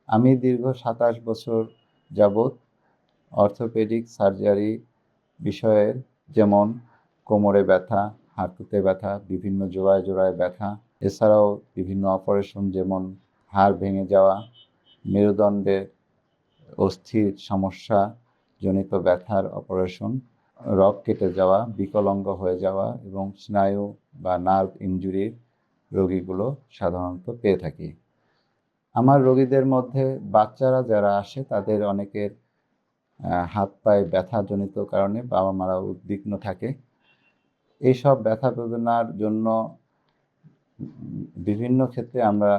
আমি দীর্ঘ 27 বছর যাবৎ অর্থোপেডিক সার্জারি বিষয়ের, যেমন কোমরে ব্যথা, হাঁটুতে ব্যথা, বিভিন্ন জোড়ায় জোড়ায় ব্যথা, এছাড়াও বিভিন্ন অপারেশন যেমন হাড় ভেঙে যাওয়া, মেরুদণ্ডের অস্থির সমস্যা জনিত ব্যথার অপারেশন, রগ কেটে যাওয়া, বিকলাঙ্গ হয়ে যাওয়া এবং স্নায়ু বা নার্ভ ইনজুরির রোগীগুলো সাধারণত পেয়ে থাকি। আমার রোগীদের মধ্যে বাচ্চারা যারা আসে তাদের অনেকের হাত পায়ে ব্যথাজনিত কারণে বাবা মারা উদ্বিগ্ন থাকে। এইসব ব্যথা বেদনার জন্য বিভিন্ন ক্ষেত্রে আমরা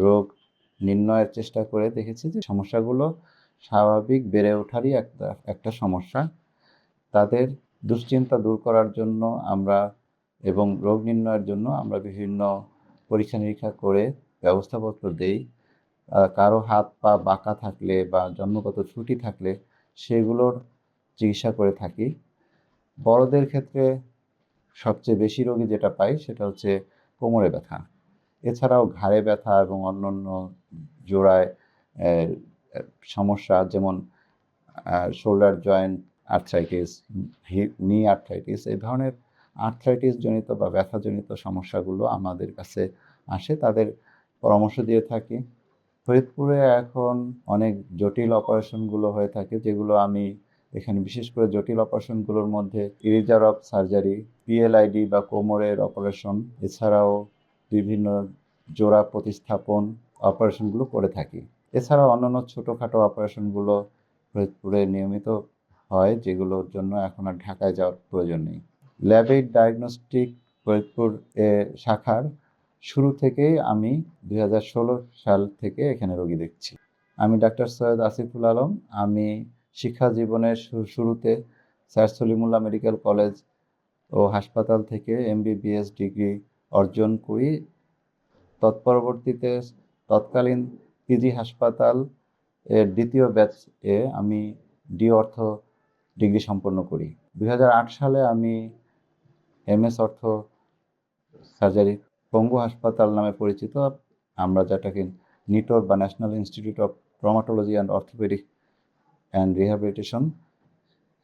রোগ নির্ণয়ের চেষ্টা করে দেখেছি যে সমস্যাগুলো স্বাভাবিক বেড়ে ওঠারই একটা সমস্যা। তাদের দুশ্চিন্তা দূর করার জন্য আমরা এবং রোগ নির্ণয়ের জন্য আমরা বিভিন্ন পরীক্ষা নিরীক্ষা করে ব্যবস্থাপত্র দেই। কারো হাত পা বাঁকা থাকলে বা জন্মগত ত্রুটি থাকলে সেগুলোর চিকিৎসা করে থাকি। বড়দের ক্ষেত্রে সবচেয়ে বেশি রোগী যেটা পাই সেটা হচ্ছে কোমরে ব্যথা। এছাড়াও ঘাড়ে ব্যথা এবং অন্যান্য জোড়ায় সমস্যা, যেমন শোল্ডার জয়েন্ট আর্থ্রাইটিস, নি আর্থ্রাইটিস, এই ধরনের আর্থ্রাইটিস জনিত বা ব্যথাজনিত সমস্যাগুলো আমাদের কাছে আসে, তাদের পরামর্শ দিয়ে থাকি। ফরিদপুরে এখন অনেক জটিল অপারেশনগুলো হয়ে থাকে, যেগুলো আমি এখানে বিশেষ করে জটিল অপারেশনগুলোর মধ্যে ইরেজার অফ সার্জারি, পিএলআইডি বা কোমরের অপারেশন, এছাড়াও বিভিন্ন জোড়া প্রতিস্থাপন অপারেশনগুলো করে থাকি। এছাড়াও অন্যান্য ছোটোখাটো অপারেশনগুলো ফরিদপুরে নিয়মিত হয়, যেগুলোর জন্য এখন আর ঢাকায় যাওয়ার প্রয়োজন নেই। ল্যাবেড ডায়াগনস্টিক ফরিদপুর শাখার শুরু থেকেই আমি 2016 সাল থেকে এখানে রোগী দেখছি। আমি ডাক্তার সৈয়দ আসিফুল আলম। আমি শিক্ষা জীবনের শুরুতে স্যার সলিমুল্লাহ মেডিকেল কলেজ ও হাসপাতাল থেকে MBBS ডিগ্রি অর্জন করি। তৎপরবর্তীতে তৎকালীন পিজি হাসপাতাল এর দ্বিতীয় ব্যাচে আমি ডি অর্থ ডিগ্রি সম্পন্ন করি। 2008 সালে আমি MS অর্থ সার্জারি পঙ্গু হাসপাতাল নামে পরিচিত, আমরা যেটাকে নিটোর বা national institute of traumatology and orthopaedic and rehabilitation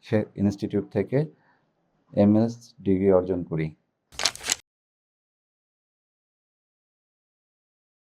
say institute থেকে MS ডিগ্রি অর্জন করি।